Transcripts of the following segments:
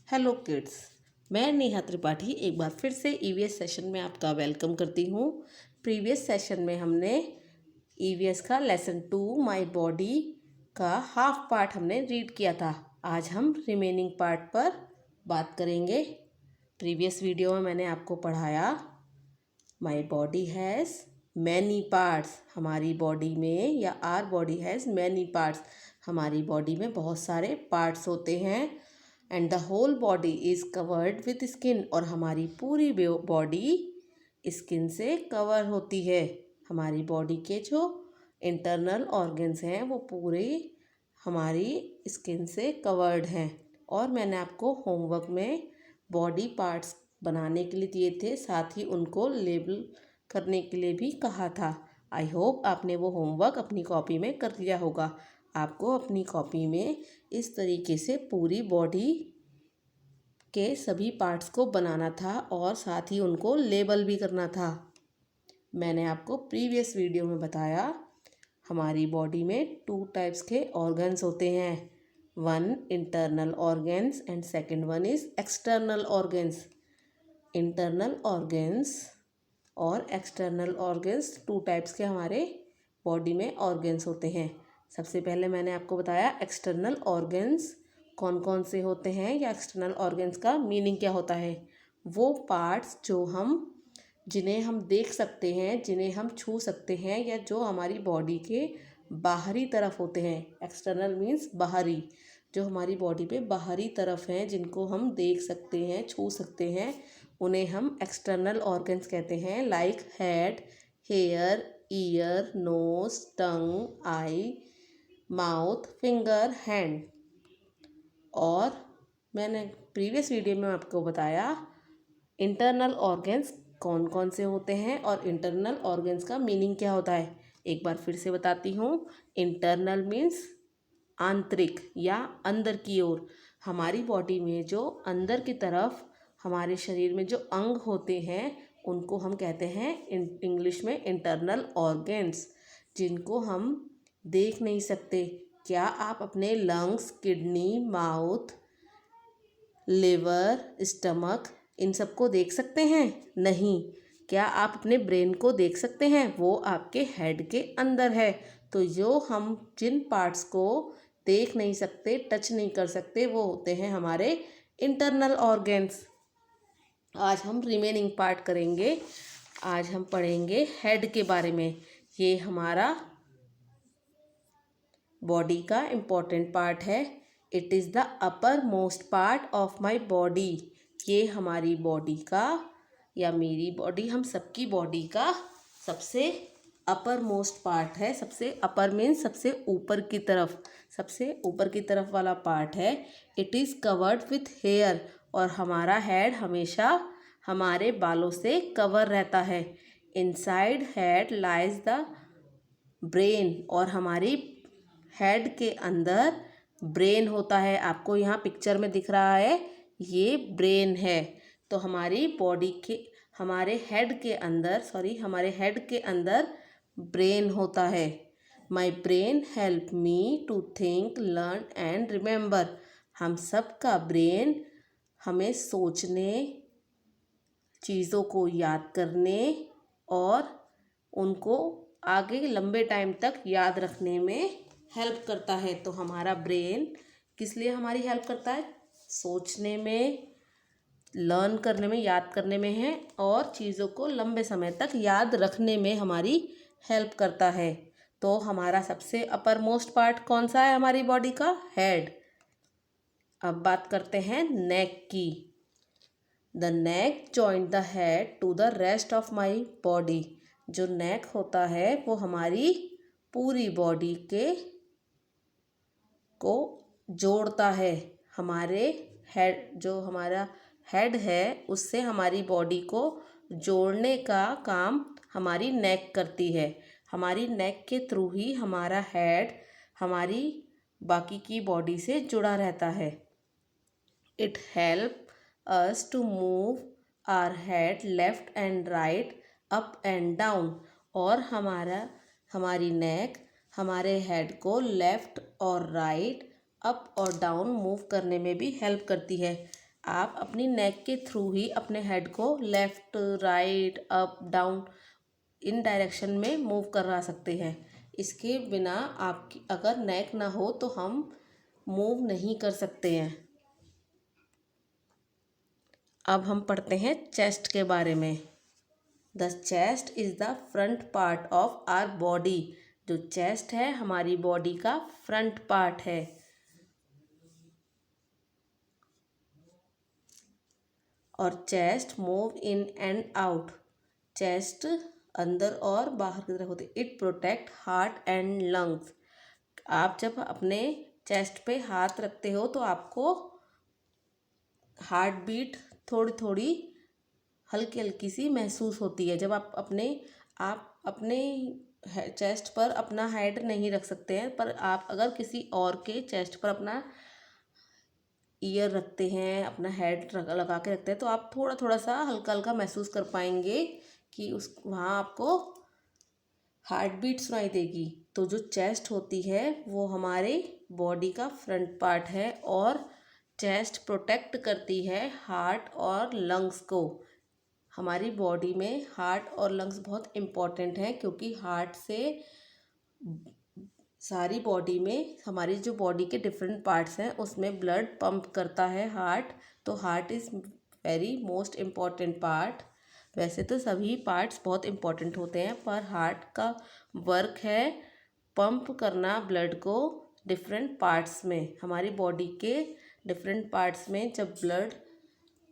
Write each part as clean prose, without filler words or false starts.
Hello kids, मैं नेहा त्रिपाठी एक बार फिर से ईवीएस सेशन में आपका वेलकम करती हूँ। प्रीवियस सेशन में हमने ईवीएस का लेसन 2 माय बॉडी का हाफ पार्ट हमने रीड किया था। आज हम रिमेनिंग पार्ट पर बात करेंगे। प्रीवियस वीडियो में मैंने आपको पढ़ाया my body has many parts. हमारी बॉडी में या our body has many parts, हमारी बॉडी में बहुत सारे पार्ट्स होते हैं। And the whole body is covered with skin, और हमारी पूरी बॉडी स्किन से कवर होती है। हमारी बॉडी के जो इंटरनल ऑर्गन्स हैं वो पूरे हमारी स्किन से कवर्ड हैं। और मैंने आपको होमवर्क में बॉडी पार्ट्स बनाने के लिए दिए थे, साथ ही उनको लेबल करने के लिए भी कहा था। आई होप आपने वो होमवर्क अपनी कॉपी में कर लिया होगा। आपको अपनी कॉपी में इस तरीके से पूरी बॉडी के सभी पार्ट्स को बनाना था और साथ ही उनको लेबल भी करना था। मैंने आपको प्रीवियस वीडियो में बताया हमारी बॉडी में 2 टाइप्स के ऑर्गन्स होते हैं। One internal organs and second one is external organs. Internal organs और एक्सटर्नल ऑर्गन्स 2 टाइप्स के हमारे बॉडी में ऑर्गन्स होते हैं। सबसे पहले मैंने आपको बताया एक्सटर्नल ऑर्गन्स कौन कौन से होते हैं या एक्सटर्नल ऑर्गन्स का मीनिंग क्या होता है। वो पार्ट्स जिन्हें हम देख सकते हैं, जिन्हें हम छू सकते हैं, या जो हमारी बॉडी के बाहरी तरफ होते हैं। एक्सटर्नल मीन्स बाहरी, जो हमारी बॉडी पे बाहरी तरफ हैं, जिनको हम देख सकते हैं, छू सकते हैं, उन्हें हम एक्सटर्नल ऑर्गन्स कहते हैं। Like head, hair, ear, nose, tongue, eye, mouth, finger, hand. और मैंने प्रीवियस वीडियो में आपको बताया इंटरनल ऑर्गन्स कौन कौन से होते हैं और इंटरनल ऑर्गन्स का मीनिंग क्या होता है। एक बार फिर से बताती हूँ। इंटरनल मीन्स आंतरिक या अंदर की ओर। हमारी बॉडी में जो अंदर की तरफ हमारे शरीर में जो अंग होते हैं उनको हम कहते हैं इंग्लिश में इंटरनल ऑर्गन्स, जिनको हम देख नहीं सकते। क्या आप अपने lungs, kidney, mouth, liver, stomach इन सबको देख सकते हैं? नहीं। क्या आप अपने ब्रेन को देख सकते हैं? वो आपके हेड के अंदर है। तो जिन पार्ट्स को देख नहीं सकते, टच नहीं कर सकते, वो होते हैं हमारे इंटरनल ऑर्गन्स। आज हम रिमेनिंग पार्ट करेंगे। आज हम पढ़ेंगे हेड के बारे में। ये हमारा बॉडी का इम्पॉर्टेंट पार्ट है। It is the upper most part of my body. ये हमारी बॉडी का या मेरी बॉडी, हम सबकी बॉडी का सबसे अपर मोस्ट पार्ट है। सबसे अपर मीन्स सबसे ऊपर की तरफ, सबसे ऊपर की तरफ वाला पार्ट है। It is covered with hair, और हमारा हेड हमेशा हमारे बालों से कवर रहता है। Inside head lies the brain, और हमारी हेड के अंदर ब्रेन होता है। आपको यहाँ पिक्चर में दिख रहा है, ये ब्रेन है। तो हमारी बॉडी के हमारे हेड के अंदर ब्रेन होता है। My brain help me to think, learn and remember. हम सब का ब्रेन हमें सोचने, चीज़ों को याद करने और उनको आगे लंबे टाइम तक याद रखने में हेल्प करता है। तो हमारा ब्रेन किस लिए हमारी हेल्प करता है? सोचने में, लर्न करने में, याद करने में है, और चीज़ों को लंबे समय तक याद रखने में हमारी हेल्प करता है। तो हमारा सबसे अपर मोस्ट पार्ट कौन सा है हमारी बॉडी का? हेड। अब बात करते हैं नेक की। The neck joint the head to the rest of my body. जो नेक होता है वो हमारी पूरी बॉडी को जोड़ता है। हमारा हेड है उससे हमारी बॉडी को जोड़ने का काम हमारी नेक करती है। हमारी नेक के थ्रू ही हमारा हेड हमारी बाकी की बॉडी से जुड़ा रहता है। It help us to move our head left and right, up and down. और हमारी नेक हमारे हेड को लेफ़्ट और राइट, अप और डाउन मूव करने में भी हेल्प करती है। आप अपनी नेक के थ्रू ही अपने हेड को left right up down in direction में मूव करा सकते हैं। इसके बिना आपकी अगर नेक ना हो तो हम मूव नहीं कर सकते हैं। अब हम पढ़ते हैं चेस्ट के बारे में। The chest is the front part of our body. जो चेस्ट है हमारी बॉडी का फ्रंट पार्ट है। और chest move in and out. Chest अंदर और बाहर की तरफ होती है। It protect heart and lungs. आप जब अपने चेस्ट पे हाथ रखते हो तो आपको हार्ट बीट थोड़ी थोड़ी हल्की हल्की सी महसूस होती है। जब आप अपने चेस्ट पर अपना हेड नहीं रख सकते हैं, पर आप अगर किसी और के चेस्ट पर अपना ईयर रखते हैं, अपना हेड लगा के रखते हैं, तो आप थोड़ा थोड़ा सा हल्का हल्का महसूस कर पाएंगे कि उस वहाँ आपको हार्ट बीट सुनाई देगी। तो जो चेस्ट होती है वो हमारे बॉडी का फ्रंट पार्ट है और चेस्ट प्रोटेक्ट करती है हार्ट और लंग्स को। हमारी बॉडी में हार्ट और लंग्स बहुत इम्पॉर्टेंट हैं, क्योंकि हार्ट से सारी बॉडी में हमारी जो बॉडी के डिफरेंट पार्ट्स हैं उसमें ब्लड पंप करता है हार्ट। तो heart is very most important part. वैसे तो सभी पार्ट्स बहुत इम्पॉर्टेंट होते हैं, पर हार्ट का वर्क है पंप करना ब्लड को डिफरेंट पार्ट्स में। हमारी बॉडी के डिफरेंट पार्ट्स में जब ब्लड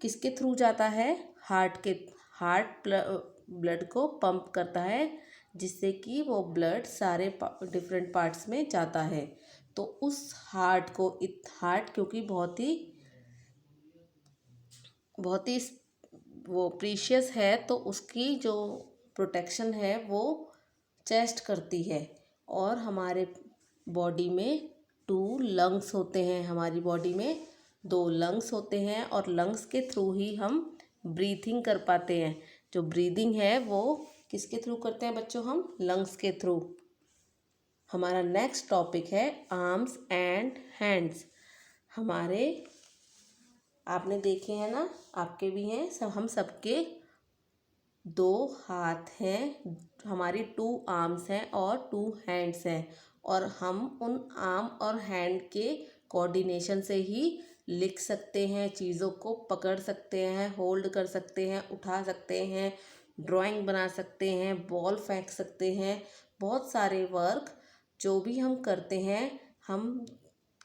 किसके थ्रू जाता है, हार्ट ब्लड को पंप करता है, जिससे कि वो ब्लड सारे डिफरेंट पार्ट्स में जाता है। तो उस हार्ट क्योंकि बहुत ही वो प्रीशियस है, तो उसकी जो प्रोटेक्शन है वो चेस्ट करती है। और हमारे बॉडी में 2 लंग्स होते हैं। हमारी बॉडी में 2 लंग्स होते हैं और लंग्स के थ्रू ही हम ब्रीथिंग कर पाते हैं। जो ब्रीदिंग है वो किसके थ्रू करते हैं बच्चों? हम लंग्स के थ्रू। हमारा नेक्स्ट टॉपिक है आर्म्स एंड हैंड्स। हमारे आपने देखे हैं ना, आपके भी हैं, हम सबके 2 हाथ हैं, हमारी 2 आर्म्स हैं और 2 हैंड्स हैं। और हम उन आर्म और हैंड के कोऑर्डिनेशन से ही लिख सकते हैं, चीज़ों को पकड़ सकते हैं, होल्ड कर सकते हैं, उठा सकते हैं, ड्राइंग बना सकते हैं, बॉल फेंक सकते हैं। बहुत सारे वर्क जो भी हम करते हैं, हम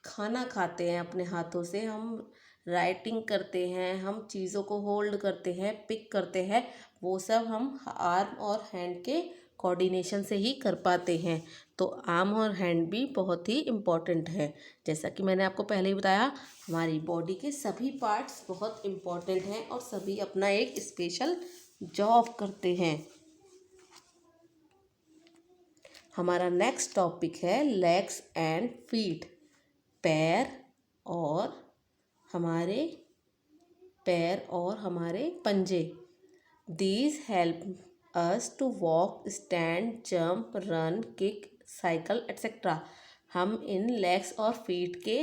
खाना खाते हैं अपने हाथों से, हम राइटिंग करते हैं, हम चीज़ों को होल्ड करते हैं, पिक करते हैं, वो सब हम आर्म और हैंड के कोऑर्डिनेशन से ही कर पाते हैं। तो आर्म और हैंड भी बहुत ही इम्पॉर्टेंट है। जैसा कि मैंने आपको पहले ही बताया, हमारी बॉडी के सभी पार्ट्स बहुत इम्पॉर्टेंट हैं और सभी अपना एक स्पेशल जॉब करते हैं। हमारा नेक्स्ट टॉपिक है लेग्स एंड फीट। पैर और हमारे पंजे। These help us to walk, stand, jump, run, kick, cycle etc. हम इन लेग्स और फीट के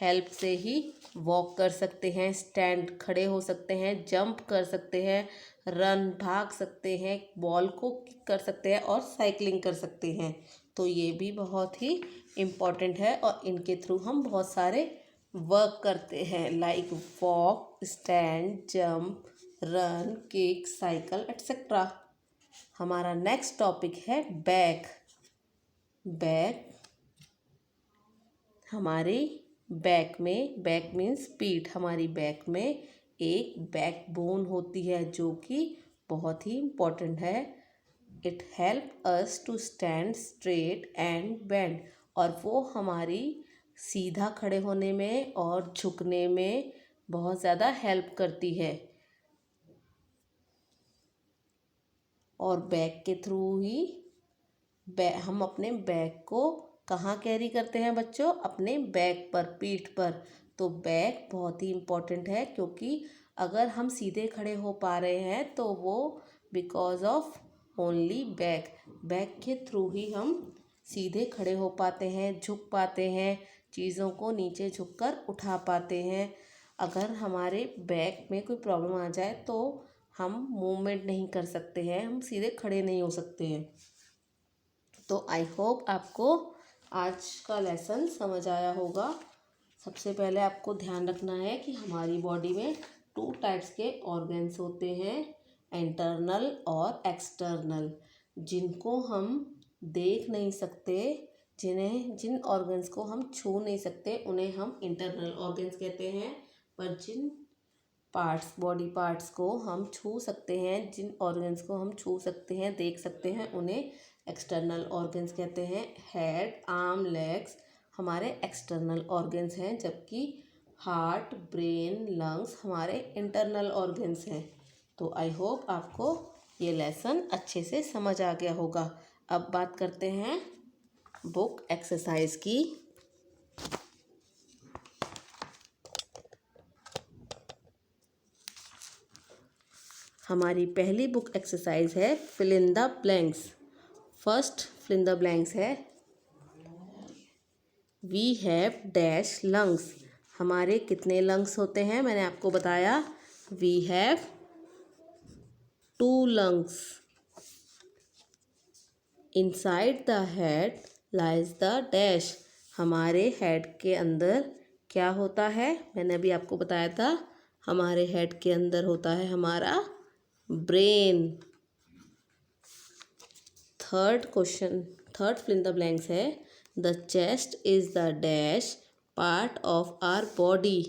हेल्प से ही वॉक कर सकते हैं, स्टैंड खड़े हो सकते हैं, जंप कर सकते हैं, रन भाग सकते हैं, बॉल को किक कर सकते हैं और साइकिलिंग कर सकते हैं। तो ये भी बहुत ही इम्पॉर्टेंट है और इनके थ्रू हम बहुत सारे वर्क करते हैं, like walk, stand, jump, run, kick, cycle etcetera. हमारा नेक्स्ट टॉपिक है बैक। हमारी बैक मीन्स पीठ। हमारी बैक में एक बैक बोन होती है जो कि बहुत ही इम्पोर्टेंट है। It help us to stand straight and bend. और वो हमारी सीधा खड़े होने में और झुकने में बहुत ज़्यादा हेल्प करती है। और बैक के थ्रू ही हम अपने बैग को कहाँ कैरी करते हैं बच्चों? अपने बैक पर, पीठ पर। तो बैक बहुत ही इम्पोर्टेंट है, क्योंकि अगर हम सीधे खड़े हो पा रहे हैं तो वो बिकॉज ऑफ ओनली बैक के थ्रू ही हम सीधे खड़े हो पाते हैं, झुक पाते हैं, चीज़ों को नीचे झुककर उठा पाते हैं। अगर हमारे बैक में कोई प्रॉब्लम आ जाए तो हम मूवमेंट नहीं कर सकते हैं, हम सीधे खड़े नहीं हो सकते हैं। तो आई होप आपको आज का लेसन समझ आया होगा। सबसे पहले आपको ध्यान रखना है कि हमारी बॉडी में 2 टाइप्स के ऑर्गन्स होते हैं, इंटरनल और एक्सटर्नल, जिनको हम देख नहीं सकते, जिन ऑर्गन्स को हम छू नहीं सकते उन्हें हम इंटरनल ऑर्गन्स कहते हैं। पर जिन पार्ट्स, बॉडी पार्ट्स को हम छू सकते हैं, जिन ऑर्गन्स को हम छू सकते हैं, देख सकते हैं, उन्हें एक्सटर्नल ऑर्गन्स कहते हैं। हेड, आर्म, लेग्स हमारे एक्सटर्नल ऑर्गन्स हैं, जबकि हार्ट, ब्रेन, लंग्स हमारे इंटरनल ऑर्गन्स हैं। तो आई होप आपको ये लेसन अच्छे से समझ आ गया होगा। अब बात करते हैं बुक एक्सरसाइज की। हमारी पहली बुक एक्सरसाइज है fill in the blanks. First fill in the blanks है वी हैव डैश लंग्स। हमारे कितने लंग्स होते हैं मैंने आपको बताया, we have 2 lungs. Inside the head lies the dash. हमारे हेड के अंदर क्या होता है, मैंने अभी आपको बताया था, हमारे हेड के अंदर होता है हमारा brain. Third fill in the blanks है the chest is the dash part of our body.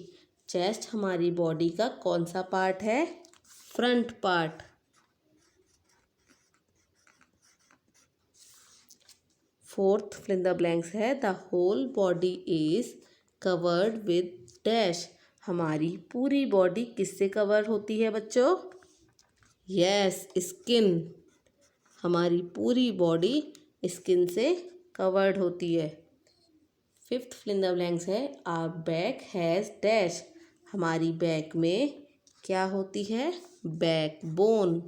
Chest हमारी बॉडी का कौन सा पार्ट है, front part. Fourth fill in the blanks है the whole body is covered with dash. हमारी पूरी body किससे कवर होती है बच्चों, यस, स्किन। हमारी पूरी बॉडी स्किन से कवर्ड होती है। Fifth fill in the blanks है आवर बैक हैज़ डैश। हमारी बैक में क्या होती है, बैक बोन।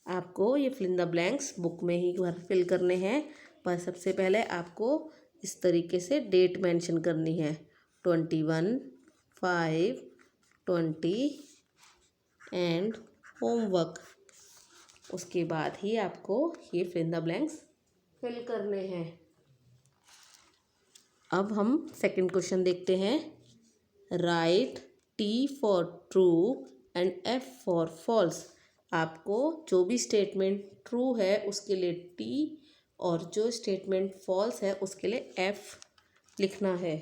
आपको ये fill in the blanks book में ही फिल करने हैं, पर सबसे पहले आपको इस तरीके से डेट मेंशन करनी है, 21, 5, 20 एंड होमवर्क। उसके बाद ही आपको ये fill in the blanks fill करने हैं। अब हम सेकंड क्वेश्चन देखते हैं। Right T for true and F for false. आपको जो भी स्टेटमेंट ट्रू है उसके लिए T और जो स्टेटमेंट फॉल्स है उसके लिए F लिखना है।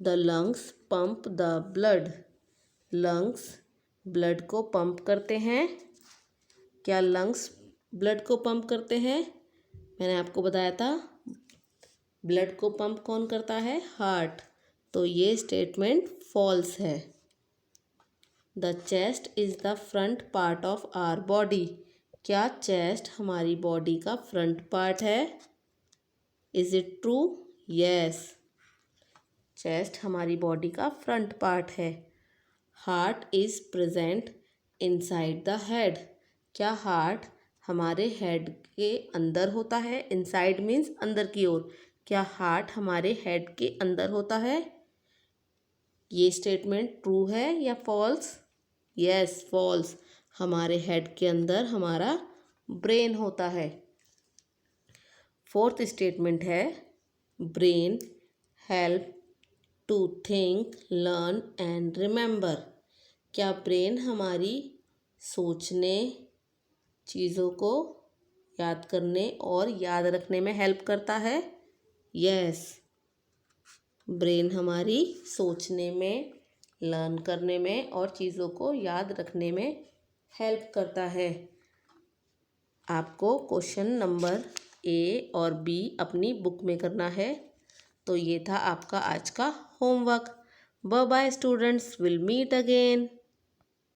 The lungs pump the blood. Lungs blood को पंप करते हैं। क्या लंग्स ब्लड को पंप करते हैं, मैंने आपको बताया था, ब्लड को पंप कौन करता है, हार्ट। तो ये स्टेटमेंट फॉल्स है। The chest is the front part of our body. क्या चेस्ट हमारी बॉडी का फ्रंट पार्ट है, is it true, yes, chest हमारी बॉडी का फ्रंट पार्ट है। Heart is present inside the head. क्या हार्ट हमारे हेड के अंदर होता है, इनसाइड मीन्स अंदर की ओर। क्या हार्ट हमारे हेड के अंदर होता है, ये स्टेटमेंट ट्रू है या फॉल्स, यस, फॉल्स। हमारे हेड के अंदर हमारा ब्रेन होता है। फोर्थ स्टेटमेंट है brain help to think, learn and remember. क्या ब्रेन हमारी सोचने, चीज़ों को याद करने और याद रखने में हेल्प करता है, यस, ब्रेन हमारी सोचने में, लर्न करने में और चीज़ों को याद रखने में हेल्प करता है। आपको क्वेश्चन नंबर A और B अपनी बुक में करना है। तो ये था आपका आज का homework. Bye bye students, will meet again.